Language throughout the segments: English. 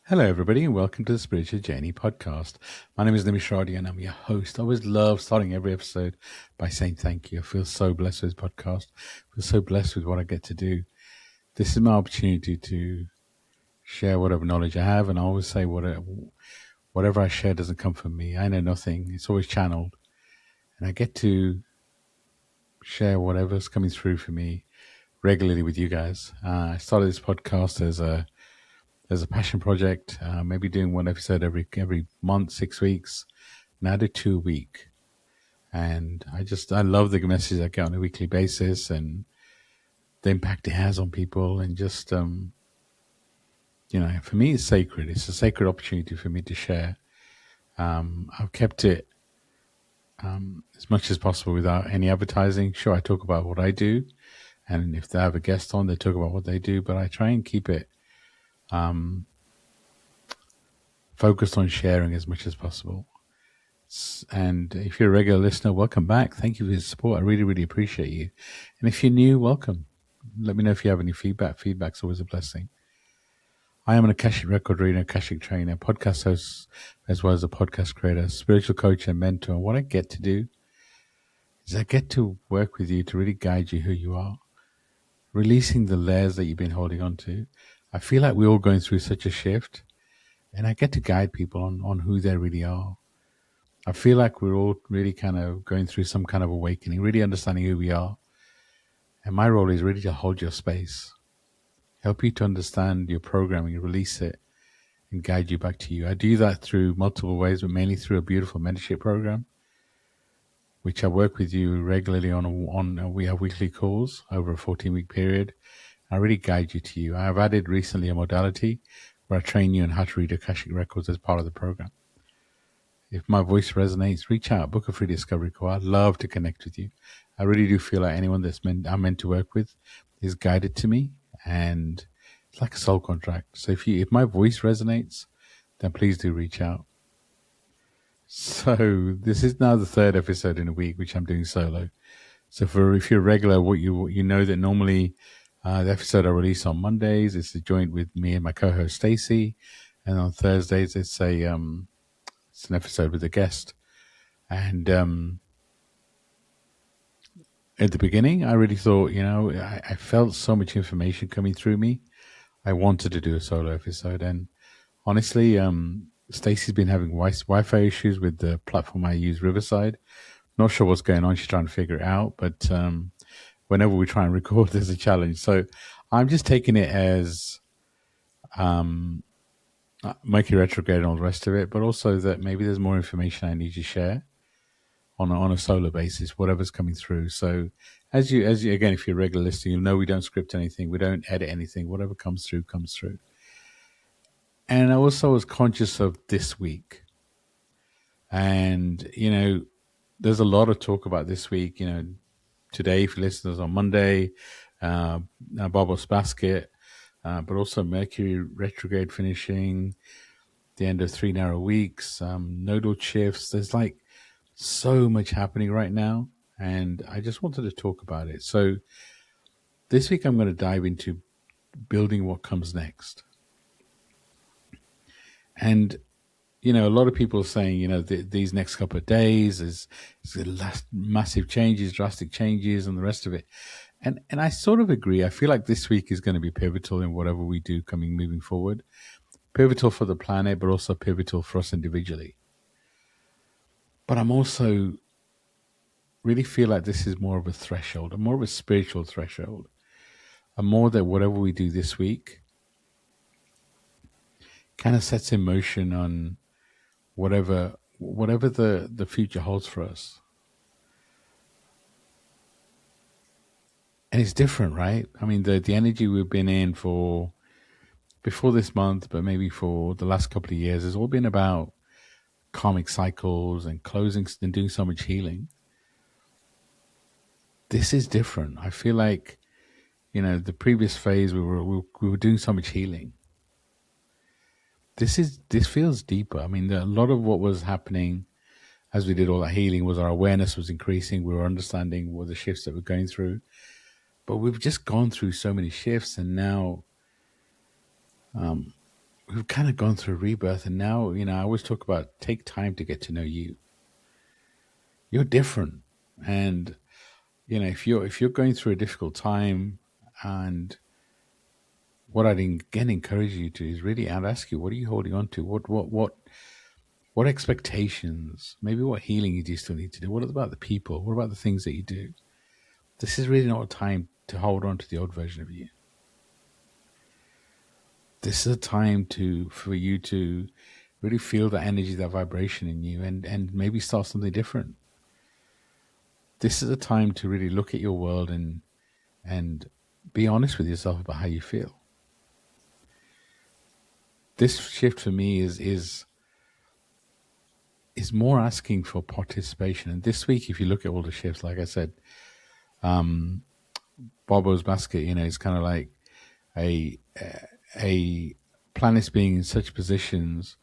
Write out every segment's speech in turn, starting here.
Hello, everybody, and welcome to the Spiritual Journey podcast. My name is Nimesh, and I'm your host. I always love starting every episode by saying thank you. I feel so blessed with this podcast. I feel so blessed with what I get to do. This is my opportunity to share whatever knowledge I have, and I always say whatever I share doesn't come from me. I know nothing. It's always channeled, and I get to share whatever's coming through for me regularly with you guys. I started this podcast as a passion project, maybe doing one episode every month, 6 weeks. Now I do 2 a week, and I love the messages I get on a weekly basis and the impact it has on people, and just for me it's sacred. It's a sacred opportunity for me to share. I've kept it as much as possible without any advertising. Sure, I talk about what I do, and if they have a guest on, they talk about what they do, but I try and keep it focused on sharing as much as possible. And if you're a regular listener, welcome back. Thank you for your support. I really, really appreciate you. And if you're new, welcome. Let me know if you have any feedback. Feedback's always a blessing. I am an Akashic record reader, Akashic trainer, podcast host, as well as a podcast creator, spiritual coach and mentor. And what I get to do is I get to work with you to really guide you who you are, releasing the layers that you've been holding on to. I feel like we're all going through such a shift, and I get to guide people on who they really are. I feel like we're all really kind of going through some kind of awakening, really understanding who we are. And my role is really to hold your space, help you to understand your programming, release it, and guide you back to you. I do that through multiple ways, but mainly through a beautiful mentorship program, which I work with you regularly on. We have weekly calls over a 14-week period. I really guide you to you. I have added recently a modality where I train you on how to read Akashic records as part of the program. If my voice resonates, reach out, book a free discovery call. I'd love to connect with you. I really do feel like anyone I'm meant to work with is guided to me, and it's like a soul contract. So if my voice resonates, then please do reach out. So this is now the third episode in a week, which I'm doing solo. So if you're a regular, what you know that normally the episode I release on Mondays is the joint with me and my co-host Stacey, and on Thursdays it's an episode with a guest. And at the beginning, I really thought, I felt so much information coming through me. I wanted to do a solo episode. And honestly, Stacey's been having Wi-Fi issues with the platform I use, Riverside. Not sure what's going on. She's trying to figure it out. But whenever we try and record, there's a challenge. So I'm just taking it as Mercury retrograde and all the rest of it, but also that maybe there's more information I need to share on a solo basis, whatever's coming through. So as you again, if you're a regular listener, you'll know we don't script anything, we don't edit anything. Whatever comes through comes through. And I also was conscious of this week, and there's a lot of talk about this week. Today, if you listen to us on Monday, Barbos Basket, but also Mercury retrograde finishing, the end of 3 narrow weeks, nodal shifts. There's like so much happening right now, and I just wanted to talk about it. So this week I'm going to dive into building what comes next. And a lot of people are saying, these next couple of days is massive changes, drastic changes, and the rest of it. And I sort of agree. I feel like this week is going to be pivotal in whatever we do moving forward. Pivotal for the planet, but also pivotal for us individually. But I'm also really feel like this is more of a threshold, more of a spiritual threshold, and more that whatever we do this week kind of sets in motion on whatever the future holds for us. And it's different, right? I mean, the energy we've been in for before this month, but maybe for the last couple of years, has all been about karmic cycles and closing and doing so much healing. This is different. I feel like, the previous phase we were doing so much healing. This feels deeper. I mean, a lot of what was happening as we did all that healing was our awareness was increasing. We were understanding what the shifts that we're going through. But we've just gone through so many shifts, and now we've kind of gone through a rebirth, and now, I always talk about take time to get to know you. You're different, and if you're going through a difficult time, and what I'd again encourage you to is really, I'd ask you, what are you holding on to? What expectations? Maybe what healing do you still need to do? What about the people? What about the things that you do? This is really not a time to hold on to the old version of you. This is a time for you to really feel that energy, that vibration in you, and maybe start something different. This is a time to really look at your world and be honest with yourself about how you feel. This shift for me is more asking for participation. And this week, if you look at all the shifts, like I said, Bobo's basket, is kind of like a planets being in such positions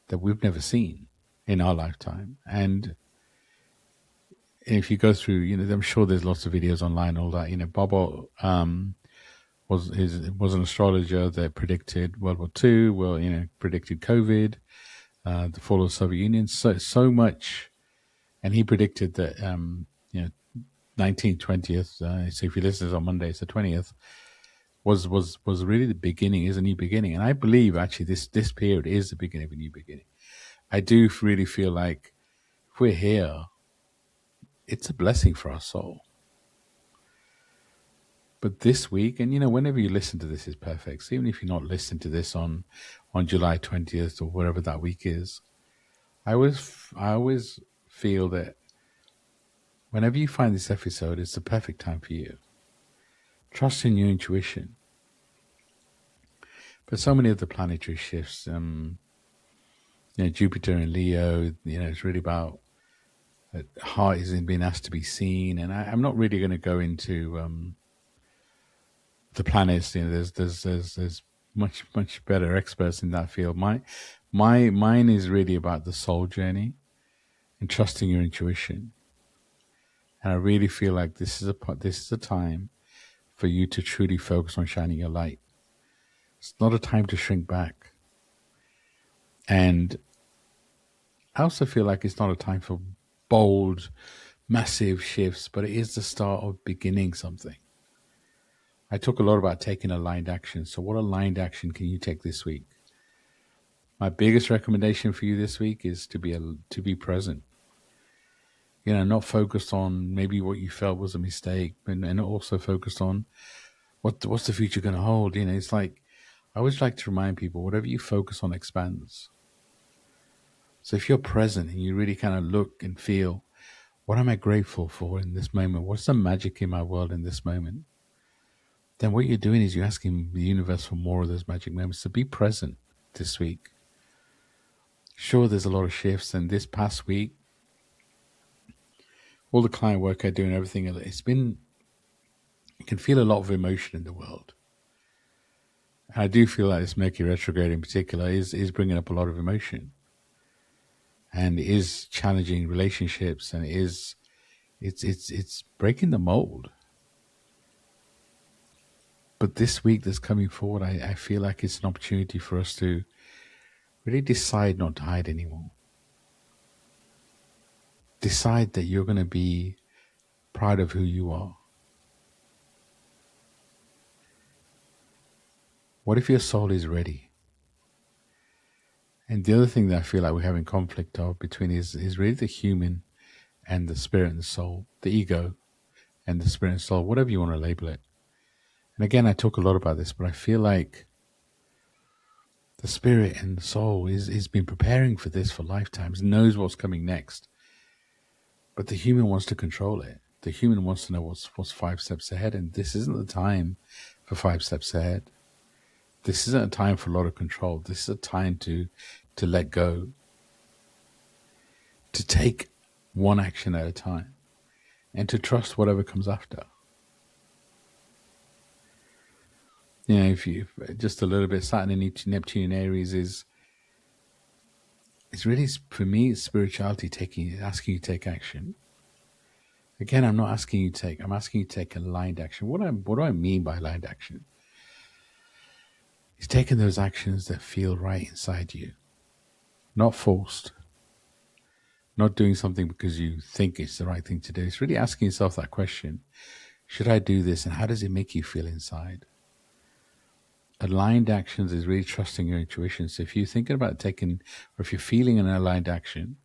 that we've never seen in our lifetime. And if you go through, I'm sure there's lots of videos online, all that. Bobo was an astrologer that predicted World War II. Well, predicted COVID, the fall of the Soviet Union, so much, and he predicted that 1920th. So if you listen to this on Monday, it's the 20th. Was really the beginning, is a new beginning, and I believe actually this period is the beginning of a new beginning. I do really feel like if we're here, it's a blessing for our soul. But this week, and whenever you listen to this is perfect. So even if you're not listening to this on July 20th or whatever that week is, I always feel that whenever you find this episode, it's the perfect time for you. Trust in your intuition. But so many of the planetary shifts, Jupiter and Leo, it's really about heart is being asked to be seen. And I'm not really going to go into the planets. There's much better experts in that field. Mine is really about the soul journey and trusting your intuition. And I really feel like this is a time for you to truly focus on shining your light. It's not a time to shrink back. And I also feel like it's not a time for bold, massive shifts, but it is the start of beginning something. I talk a lot about taking aligned action. So what aligned action can you take this week? My biggest recommendation for you this week is to be present. Not focused on maybe what you felt was a mistake, and also focused on what's the future going to hold. It's like, I always like to remind people, whatever you focus on expands. So if you're present and you really kind of look and feel, what am I grateful for in this moment? What's the magic in my world in this moment? Then what you're doing is you're asking the universe for more of those magic moments. So be present this week. Sure, there's a lot of shifts, and this past week, all the client work I do and everything, you can feel a lot of emotion in the world. And I do feel like this Mercury retrograde in particular is bringing up a lot of emotion, and is challenging relationships, and it's breaking the mold. But this week that's coming forward, I feel like it's an opportunity for us to really decide not to hide anymore. Decide that you're going to be proud of who you are. What if your soul is ready? And the other thing that I feel like we're having conflict of between is really the human and the spirit and the soul, the ego and the spirit and soul, whatever you want to label it. And again, I talk a lot about this, but I feel like the spirit and the soul is been preparing for this for lifetimes, knows what's coming next. But the human wants to control it. The human wants to know what's 5 steps ahead, and this isn't the time for 5 steps ahead. This isn't a time for a lot of control. This is a time to let go, to take one action at a time, and to trust whatever comes after. If you just a little bit, Saturn and Neptune in Aries is really, for me, it's spirituality asking you to take action. Again, I'm asking you to take aligned action. What do I mean by aligned action? is taking those actions that feel right inside you, not forced, not doing something because you think it's the right thing to do. It's really asking yourself that question: should I do this, and how does it make you feel inside? Aligned actions is really trusting your intuition. So if you're thinking about taking, or if you're feeling an aligned action,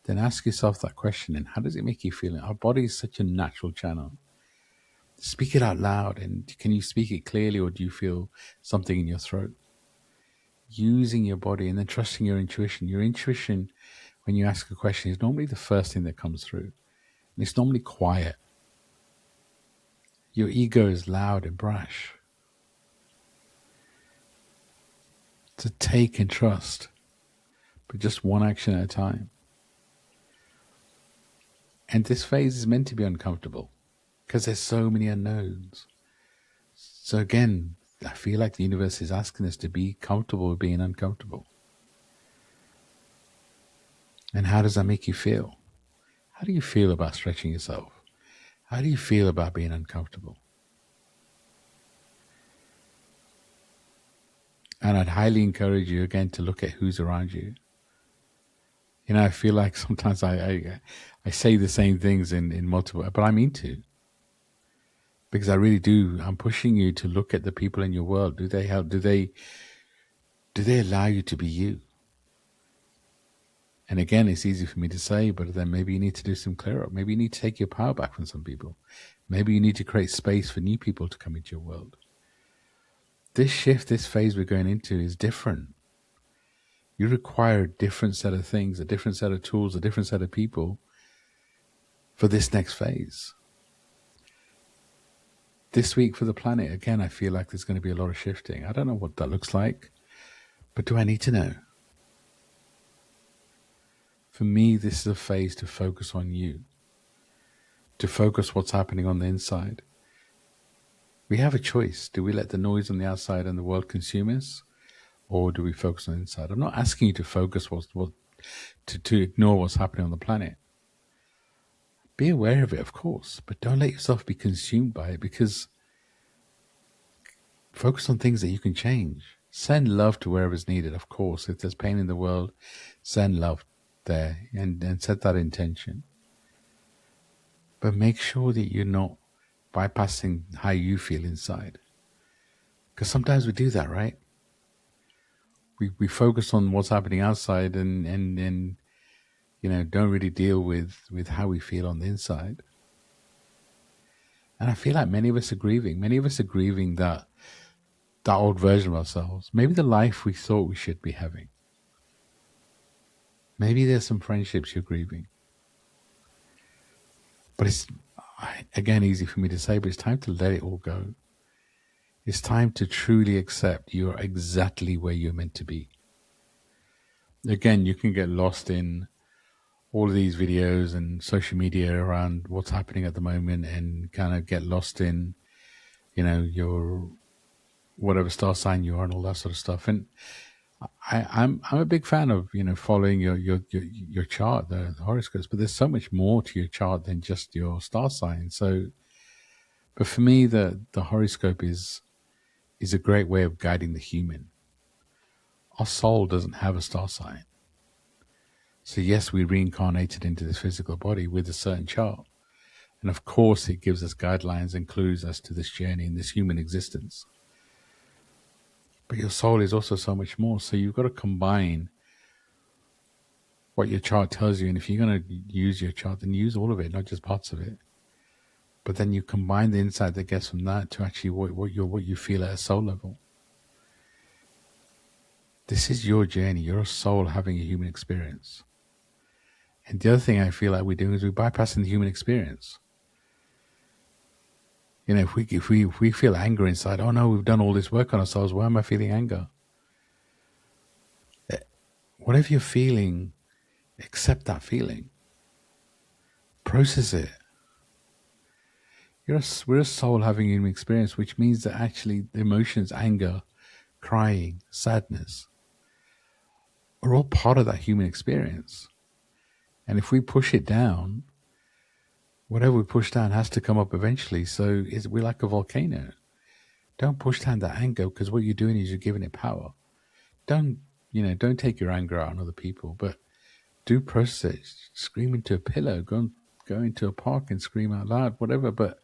then ask yourself that question: and how does it make you feel? Our body is such a natural channel. Speak it out loud. And can you speak it clearly, or do you feel something in your throat? Using your body and then trusting your intuition. Your intuition, when you ask a question, is normally the first thing that comes through. And it's normally quiet. Your ego is loud and brash. To take and trust, but just one action at a time. And this phase is meant to be uncomfortable because there's so many unknowns. So again, I feel like the universe is asking us to be comfortable with being uncomfortable. And how does that make you feel? How do you feel about stretching yourself? How do you feel about being uncomfortable? And I'd highly encourage you again to look at who's around you. You know, I feel like sometimes I say the same things in multiple, but I mean to. Because I really do. I'm pushing you to look at the people in your world. Do they help? Do they allow you to be you? And again, it's easy for me to say, but then maybe you need to do some clear up. Maybe you need to take your power back from some people. Maybe you need to create space for new people to come into your world. This shift, this phase we're going into is different. You require a different set of things, a different set of tools, a different set of people for this next phase. This week for the planet, again, I feel like there's going to be a lot of shifting. I don't know what that looks like, but do I need to know? For me, this is a phase to focus on you, to focus what's happening on the inside. We have a choice. Do we let the noise on the outside and the world consume us, or do we focus on the inside? I'm not asking you to focus to ignore what's happening on the planet. Be aware of it, of course, but don't let yourself be consumed by it, because focus on things that you can change. Send love to wherever is needed, of course. If there's pain in the world, send love there and set that intention. But make sure that you're not bypassing how you feel inside. Because sometimes we do that, right? We focus on what's happening outside and you know, don't really deal with how we feel on the inside. And I feel like many of us are grieving. Many of us are grieving that old version of ourselves. Maybe the life we thought we should be having. Maybe there's some friendships you're grieving. But it's, again, easy for me to say, but it's time to let it all go. It's time to truly accept you're exactly where you're meant to be. Again, you can get lost in all of these videos and social media around what's happening at the moment and kind of get lost in, you know, your whatever star sign you are and all that sort of stuff. And I'm a big fan of, you know, following your chart, the horoscopes, but there's so much more to your chart than just your star sign. So, but for me, the horoscope is a great way of guiding the human. Our soul doesn't have a star sign. So yes, we reincarnated into this physical body with a certain chart. And of course, it gives us guidelines and clues as to this journey and this human existence. But your soul is also so much more. So you've got to combine what your chart tells you. And if you're going to use your chart, then use all of it, not just parts of it. But then you combine the insight that gets from that to actually what you feel at a soul level. This is your journey. You're a soul having a human experience. And the other thing I feel like we're doing is we're bypassing the human experience. You know, if we feel anger inside, oh no, we've done all this work on ourselves, why am I feeling anger? Whatever you're feeling, accept that feeling. Process it. We're a soul having a human experience, which means that actually the emotions, anger, crying, sadness, are all part of that human experience. And if we push it down, whatever we push down has to come up eventually. So we're like a volcano. Don't push down that anger, because what you're doing is you're giving it power. Don't, don't take your anger out on other people, but do process it. Scream into a pillow, go into a park and scream out loud, whatever, but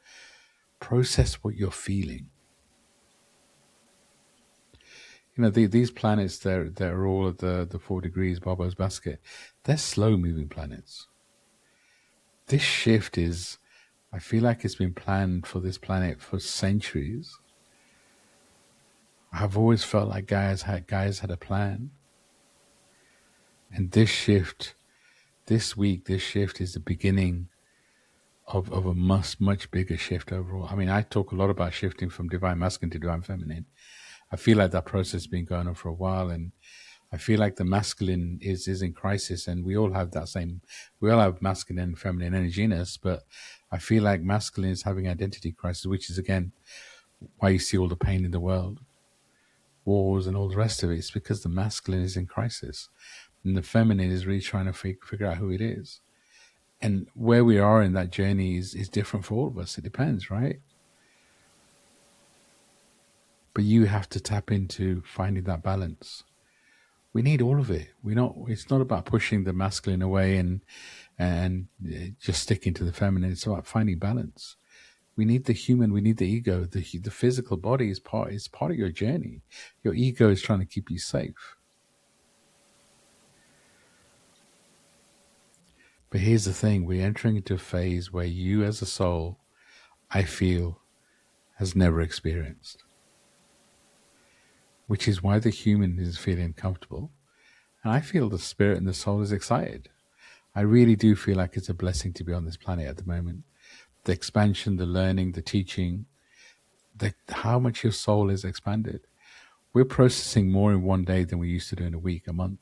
process what you're feeling. These planets, they're all at the 4 degrees, Bobo's basket. They're slow moving planets. This shift is, I feel like it's been planned for this planet for centuries. I've always felt like guys had a plan. And this shift, this week, this shift is the beginning of a much bigger shift overall. I mean, I talk a lot about shifting from divine masculine to divine feminine. I feel like that process has been going on for a while, and I feel like the masculine is in crisis, and we all have we all have masculine and feminine energy in us, but I feel like masculine is having identity crisis, which is, again, why you see all the pain in the world, wars and all the rest of it. It's because the masculine is in crisis, and the feminine is really trying to figure out who it is. And where we are in that journey is different for all of us. It depends, right? But you have to tap into finding that balance. We need all of it. It's not about pushing the masculine away and just sticking to the feminine. It's about finding balance. We need the human. We need the ego. The physical body is part of your journey. Your ego is trying to keep you safe. But here's the thing: we're entering into a phase where you, as a soul, I feel, has never experienced. Which is why the human is feeling comfortable. And I feel the spirit and the soul is excited. I really do feel like it's a blessing to be on this planet at the moment. The expansion, the learning, the teaching, how much your soul is expanded. We're processing more in one day than we used to do in a week, a month.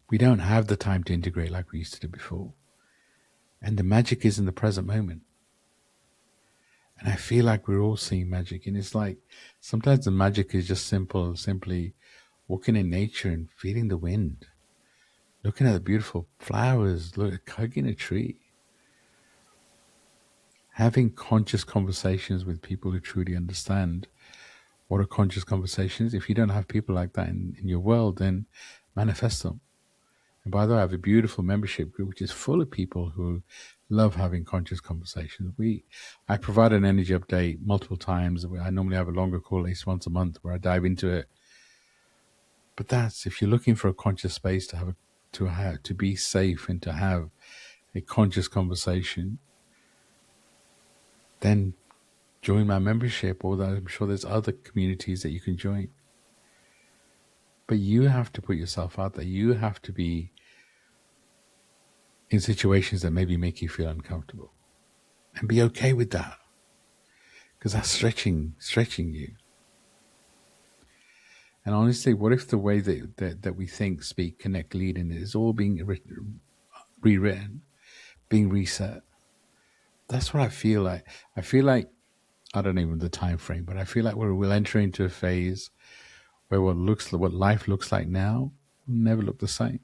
We don't have the time to integrate like we used to do before. And the magic is in the present moment. And I feel like we're all seeing magic. And it's like, sometimes the magic is just simply walking in nature and feeling the wind, looking at the beautiful flowers, hugging a tree, having conscious conversations with people who truly understand what a conscious conversation is. If you don't have people like that in your world, then manifest them. And by the way, I have a beautiful membership group which is full of people who love having conscious conversations. I provide an energy update multiple times. I normally have a longer call, at least once a month, where I dive into it. But that's, if you're looking for a conscious space to be safe and to have a conscious conversation, then join my membership, although I'm sure there's other communities that you can join. But you have to put yourself out there. You have to be in situations that maybe make you feel uncomfortable, and be okay with that, because that's stretching you. And honestly, what if the way that we think, speak, connect, lead, and is all being rewritten, being reset? That's what I feel like. I feel like, I don't even know the time frame, but I feel like we'll enter into a phase where what life looks like now will never look the same.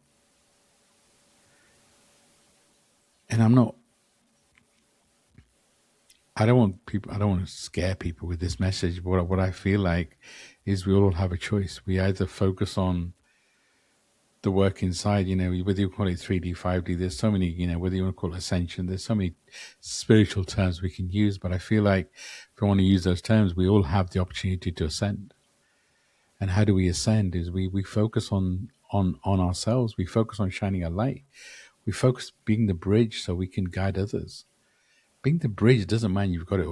And I don't want to scare people with this message. What I feel like is we all have a choice. We either focus on the work inside, whether you call it 3D, 5D, there's so many, whether you want to call it ascension, there's so many spiritual terms we can use. But I feel like if we want to use those terms, we all have the opportunity to ascend. And how do we ascend? Is we focus on ourselves. We focus on shining a light. We focus being the bridge so we can guide others. Being the bridge doesn't mean you've got it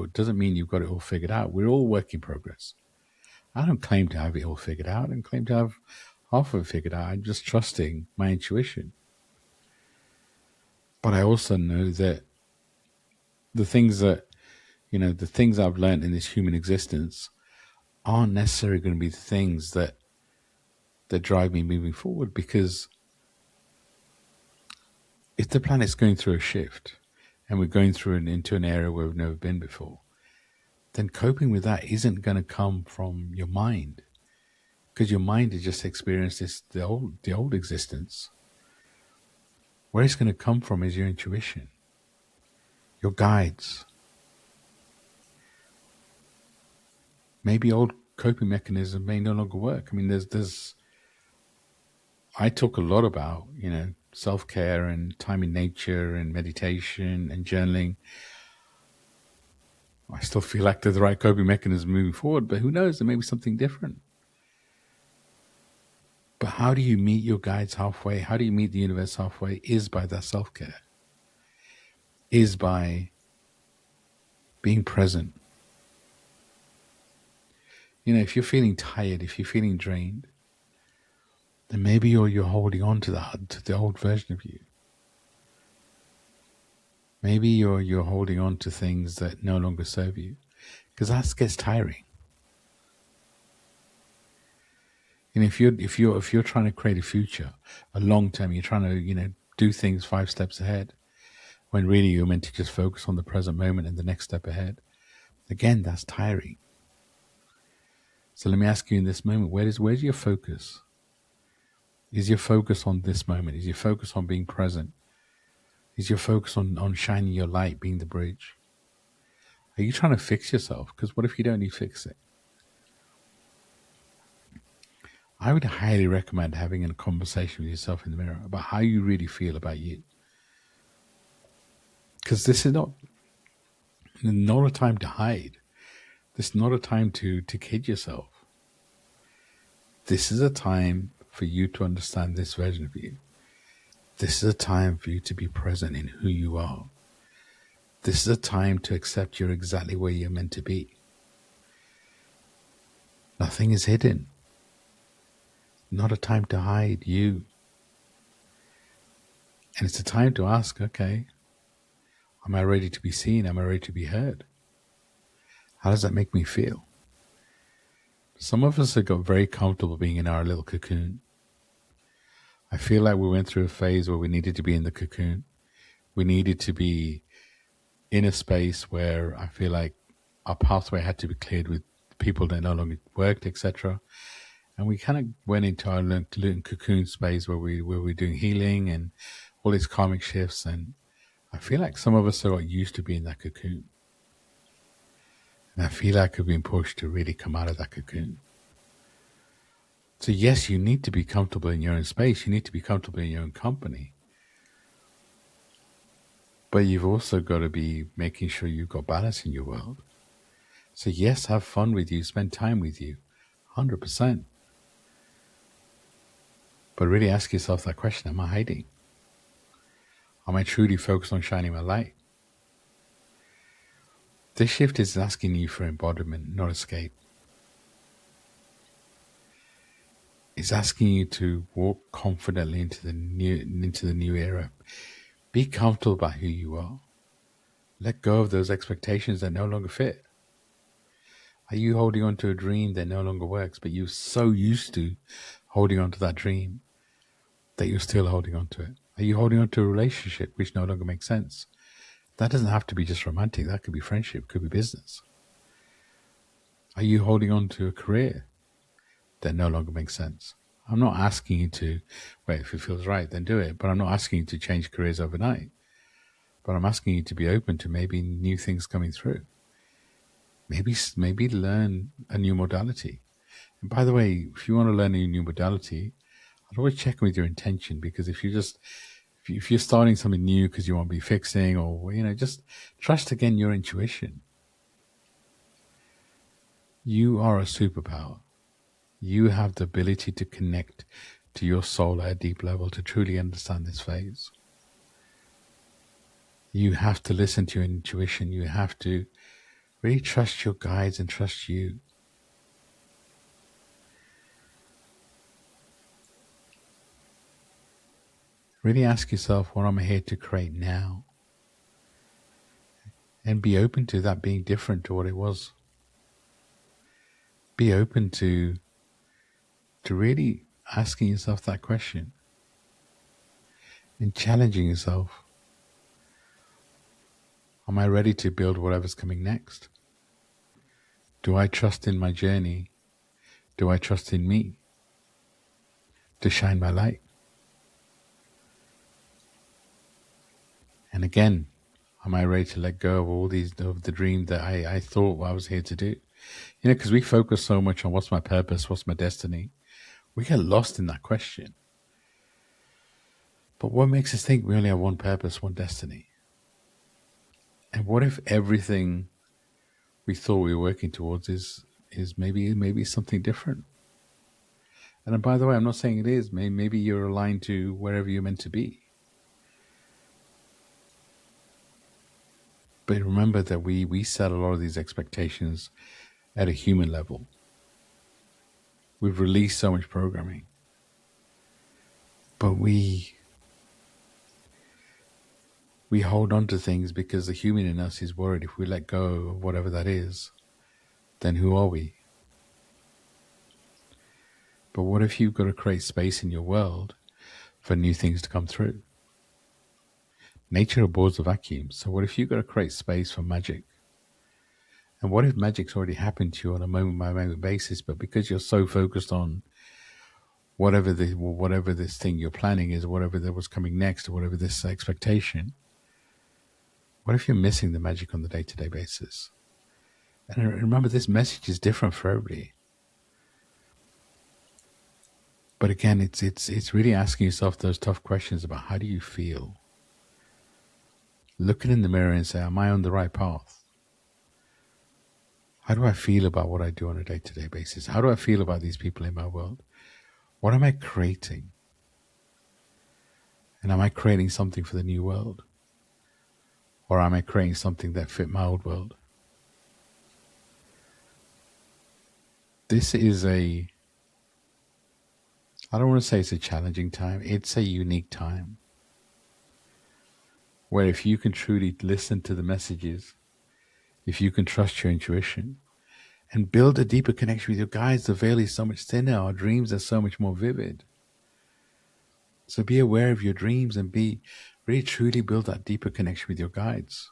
all figured out. We're all work in progress. I don't claim to have it all figured out. I don't claim to have half of it figured out. I'm just trusting my intuition. But I also know that the things I've learned in this human existence aren't necessarily going to be the things that drive me moving forward. Because if the planet's going through a shift and we're going through into an area where we've never been before, then coping with that isn't going to come from your mind, because your mind has just experienced the old existence. Where it's going to come from is your intuition, your guides. Maybe old coping mechanisms may no longer work. I mean, I talk a lot about, self-care and time in nature and meditation and journaling. I still feel like they're the right coping mechanism moving forward, but who knows? There may be something different. But how do you meet your guides halfway? How do you meet the universe halfway? Is by that self-care. Is by being present. If you're feeling tired, if you're feeling drained, then maybe you're holding on to the old version of you. Maybe you're holding on to things that no longer serve you, because that gets tiring. And if you're trying to create a future, a long term, you're trying to do things 5 steps ahead, when really you're meant to just focus on the present moment and the next step ahead. Again, that's tiring. So let me ask you in this moment, where's your focus? Is your focus on this moment? Is your focus on being present? Is your focus on shining your light, being the bridge? Are you trying to fix yourself? Because what if you don't need to fix it? I would highly recommend having a conversation with yourself in the mirror about how you really feel about you. Because this is not a time to hide. This is not a time to kid yourself. This is a time for you to understand this version of you. This is a time for you to be present in who you are. This is a time to accept you're exactly where you're meant to be. Nothing is hidden. Not a time to hide you. And it's a time to ask, okay, am I ready to be seen? Am I ready to be heard? How does that make me feel? Some of us have got very comfortable being in our little cocoon. I feel like we went through a phase where we needed to be in the cocoon. We needed to be in a space where I feel like our pathway had to be cleared with people that no longer worked, etc. And we kind of went into our little cocoon space where we're doing healing and all these karmic shifts. And I feel like some of us are used to being in that cocoon. And I feel like we've been pushed to really come out of that cocoon. So yes, you need to be comfortable in your own space. You need to be comfortable in your own company. But you've also got to be making sure you've got balance in your world. So yes, have fun with you, spend time with you, 100%. But really ask yourself that question, am I hiding? Am I truly focused on shining my light? This shift is asking you for embodiment, not escape. It's asking you to walk confidently into the new era. Be comfortable about who you are. Let go of those expectations that no longer fit. Are you holding on to a dream that no longer works, but you're so used to holding on to that dream that you're still holding on to it? Are you holding on to a relationship which no longer makes sense? That doesn't have to be just romantic. That could be friendship, could be business. Are you holding on to a career that no longer makes sense? I'm not asking you to, well, if it feels right, then do it. But I'm not asking you to change careers overnight. But I'm asking you to be open to maybe new things coming through. Maybe learn a new modality. And by the way, if you want to learn a new modality, I'd always check with your intention, because if you're starting something new because you want to be fixing, or just trust again your intuition. You are a superpower. You have the ability to connect to your soul at a deep level to truly understand this phase. You have to listen to your intuition. You have to really trust your guides and trust you. Really ask yourself, what am I here to create now? And be open to that being different to what it was. Be open to really asking yourself that question and challenging yourself. Am I ready to build whatever's coming next? Do I trust in my journey? Do I trust in me to shine my light? And again, am I ready to let go of all of the dream that I thought I was here to do? Because we focus so much on what's my purpose, what's my destiny. We get lost in that question. But what makes us think we only have one purpose, one destiny? And what if everything we thought we were working towards is maybe something different? And by the way, I'm not saying it is. Maybe you're aligned to wherever you're meant to be. But remember that we set a lot of these expectations at a human level. We've released so much programming. But we hold on to things because the human in us is worried if we let go of whatever that is, then who are we? But what if you've got to create space in your world for new things to come through? Nature abhors a vacuum. So what if you've got to create space for magic? And what if magic's already happened to you on a moment-by-moment basis, but because you're so focused on whatever this thing you're planning is, whatever that was coming next, or whatever this expectation, what if you're missing the magic on the day-to-day basis? And remember, this message is different for everybody. But again, it's really asking yourself those tough questions about how do you feel? Looking in the mirror and say, am I on the right path? How do I feel about what I do on a day-to-day basis? How do I feel about these people in my world? What am I creating? And am I creating something for the new world? Or am I creating something that fit my old world? This is I don't want to say it's a challenging time. It's a unique time where if you can truly listen to the messages, if you can trust your intuition and build a deeper connection with your guides, the veil is so much thinner. Our dreams are so much more vivid. So be aware of your dreams and really truly build that deeper connection with your guides.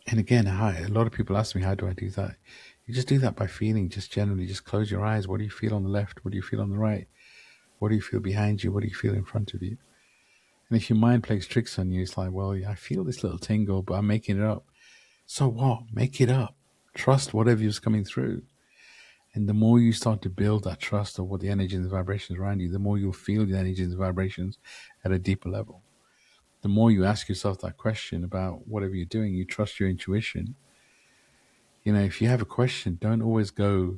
And again, a lot of people ask me, how do I do that? You just do that by feeling, just generally, just close your eyes. What do you feel on the left? What do you feel on the right? What do you feel behind you? What do you feel in front of you? And if your mind plays tricks on you, it's like, well, I feel this little tingle, but I'm making it up. So what? Make it up. Trust whatever is coming through. And the more you start to build that trust of what the energy and the vibrations around you, the more you'll feel the energy and the vibrations at a deeper level. The more you ask yourself that question about whatever you're doing, you trust your intuition. If you have a question, don't always go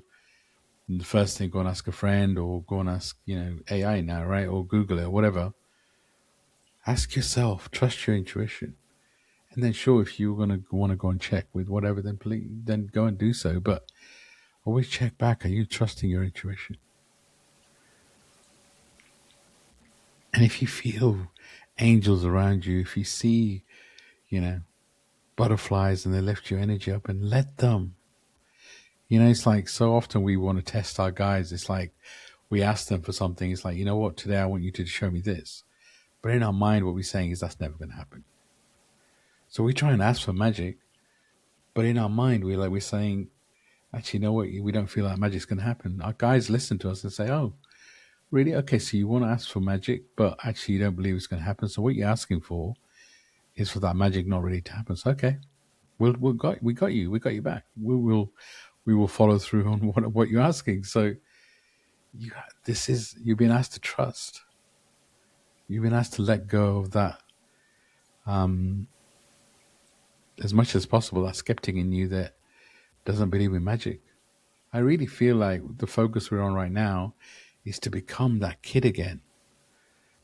the first thing, go and ask a friend or go and ask, AI now, right? Or Google it or whatever. Ask yourself, trust your intuition. And then sure, if you want to go and check with whatever, then go and do so. But always check back. Are you trusting your intuition? And if you feel angels around you, if you see, butterflies and they lift your energy up, and let them. It's like so often we want to test our guides. It's like we ask them for something. It's like, you know what, today I want you to show me this. But in our mind, what we're saying is that's never going to happen. So we try and ask for magic, but in our mind, we're saying, actually, you know what, we don't feel like magic's going to happen. Our guides listen to us and say, oh, really? Okay, so you want to ask for magic, but actually you don't believe it's going to happen. So what you're asking for is for that magic not really to happen. So okay, we got you back. We will follow through on what you're asking. So you've been asked to trust. You've been asked to let go of that, as much as possible, that skeptic in you that doesn't believe in magic. I really feel like the focus we're on right now is to become that kid again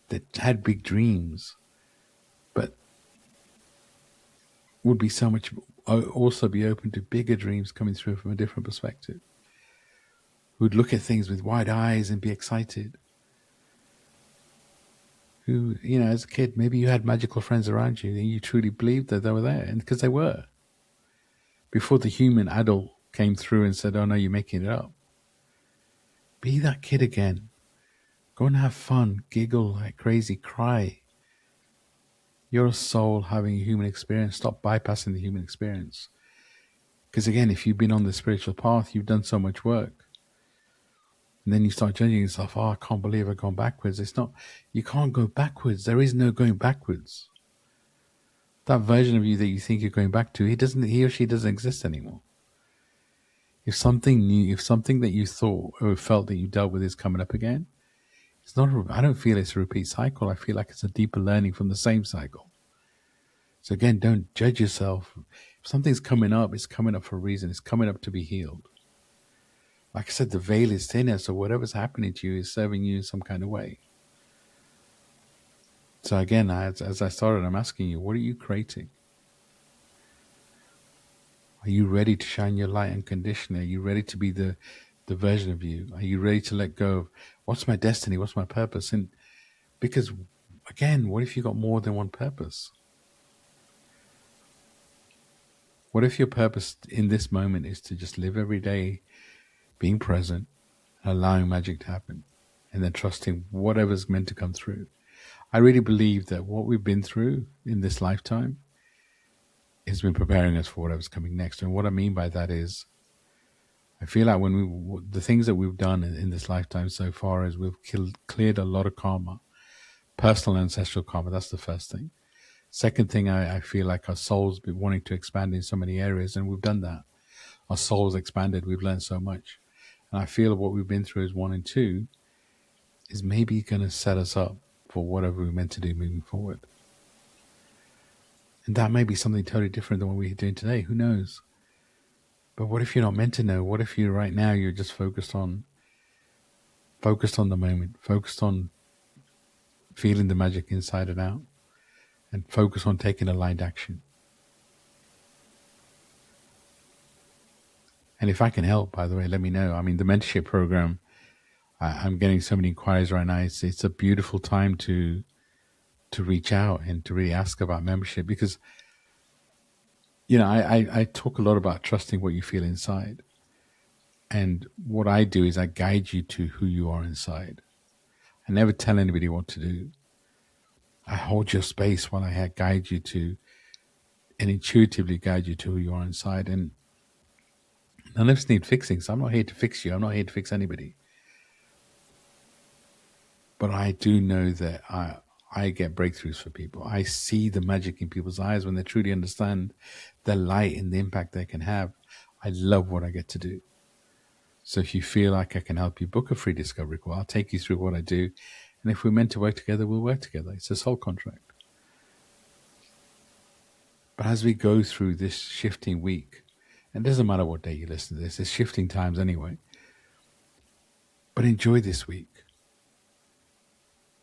that had big dreams, but would be so much, also be open to bigger dreams coming through from a different perspective, who'd look at things with wide eyes and be excited. Who, as a kid, maybe you had magical friends around you and you truly believed that they were there, and because they were. Before the human adult came through and said, oh no, you're making it up. Be that kid again. Go and have fun, giggle like crazy, cry. You're a soul having a human experience. Stop bypassing the human experience. Because again, if you've been on the spiritual path, you've done so much work. And then you start judging yourself, oh, I can't believe I've gone backwards. It's not, you can't go backwards. There is no going backwards. That version of you that you think you're going back to, he or she doesn't exist anymore. If something new, if something that you thought or felt that you dealt with is coming up again, it's not. I don't feel it's a repeat cycle. I feel like it's a deeper learning from the same cycle. So again, don't judge yourself. If something's coming up, it's coming up for a reason. It's coming up to be healed. Like I said, the veil is thinner, so whatever's happening to you is serving you in some kind of way. So again, as I started, I'm asking you, what are you creating? Are you ready to shine your light unconditionally? Are you ready to be the version of you? Are you ready to let go of what's my destiny? What's my purpose? And because, again, what if you got more than one purpose? What if your purpose in this moment is to just live every day, being present, allowing magic to happen, and then trusting whatever's meant to come through? I really believe that what we've been through in this lifetime has been preparing us for whatever's coming next. And what I mean by that is, I feel like the things that we've done in this lifetime so far is we've cleared a lot of karma, personal ancestral karma. That's the first thing. Second thing, I feel like our soul's been wanting to expand in so many areas, and we've done that. Our soul's expanded. We've learned so much. And I feel what we've been through as 1 and 2 is maybe going to set us up for whatever we're meant to do moving forward. And that may be something totally different than what we're doing today. Who knows? But what if you're not meant to know? What if you right now you're just focused on the moment, focused on feeling the magic inside and out, and focus on taking aligned action? And if I can help, by the way, let me know. I mean, the mentorship program, I'm getting so many inquiries right now. It's a beautiful time to reach out and to really ask about membership, because I talk a lot about trusting what you feel inside. And what I do is I guide you to who you are inside. I never tell anybody what to do. I hold your space while I guide you to, and intuitively guide you to who you are inside. And none of us need fixing. So I'm not here to fix you. I'm not here to fix anybody. But I do know that I get breakthroughs for people. I see the magic in people's eyes when they truly understand the light and the impact they can have. I love what I get to do. So if you feel like I can help you, book a free discovery call. I'll take you through what I do. And if we're meant to work together, we'll work together. It's a soul contract. But as we go through this shifting week, and it doesn't matter what day you listen to this, it's shifting times anyway. But enjoy this week.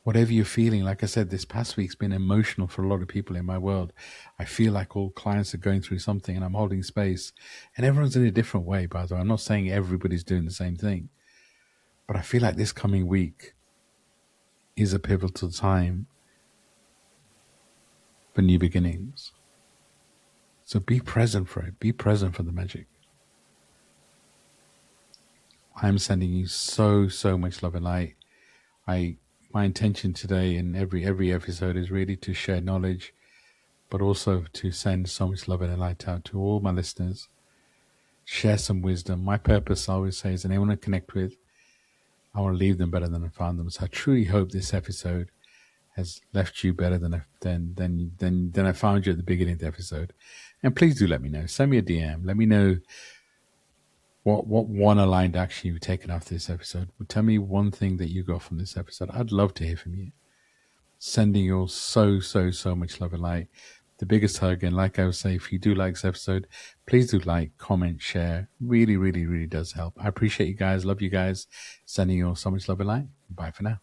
Whatever you're feeling, like I said, this past week's been emotional for a lot of people in my world. I feel like all clients are going through something and I'm holding space. And everyone's in a different way, by the way. I'm not saying everybody's doing the same thing. But I feel like this coming week is a pivotal time for new beginnings. So be present for it. Be present for the magic. I'm sending you so much love and light. My intention today in every episode is really to share knowledge, but also to send so much love and light out to all my listeners. Share some wisdom. My purpose, I always say, is anyone I connect with, I want to leave them better than I found them. So I truly hope this episode has left you better than I found you at the beginning of the episode. And please do let me know. Send me a DM. Let me know what one aligned action you've taken after this episode. Tell me one thing that you got from this episode. I'd love to hear from you. Sending you all so much love and light. The biggest hug. And like I was saying, if you do like this episode, please do like, comment, share. Really does help. I appreciate you guys. Love you guys. Sending you all so much love and light. Bye for now.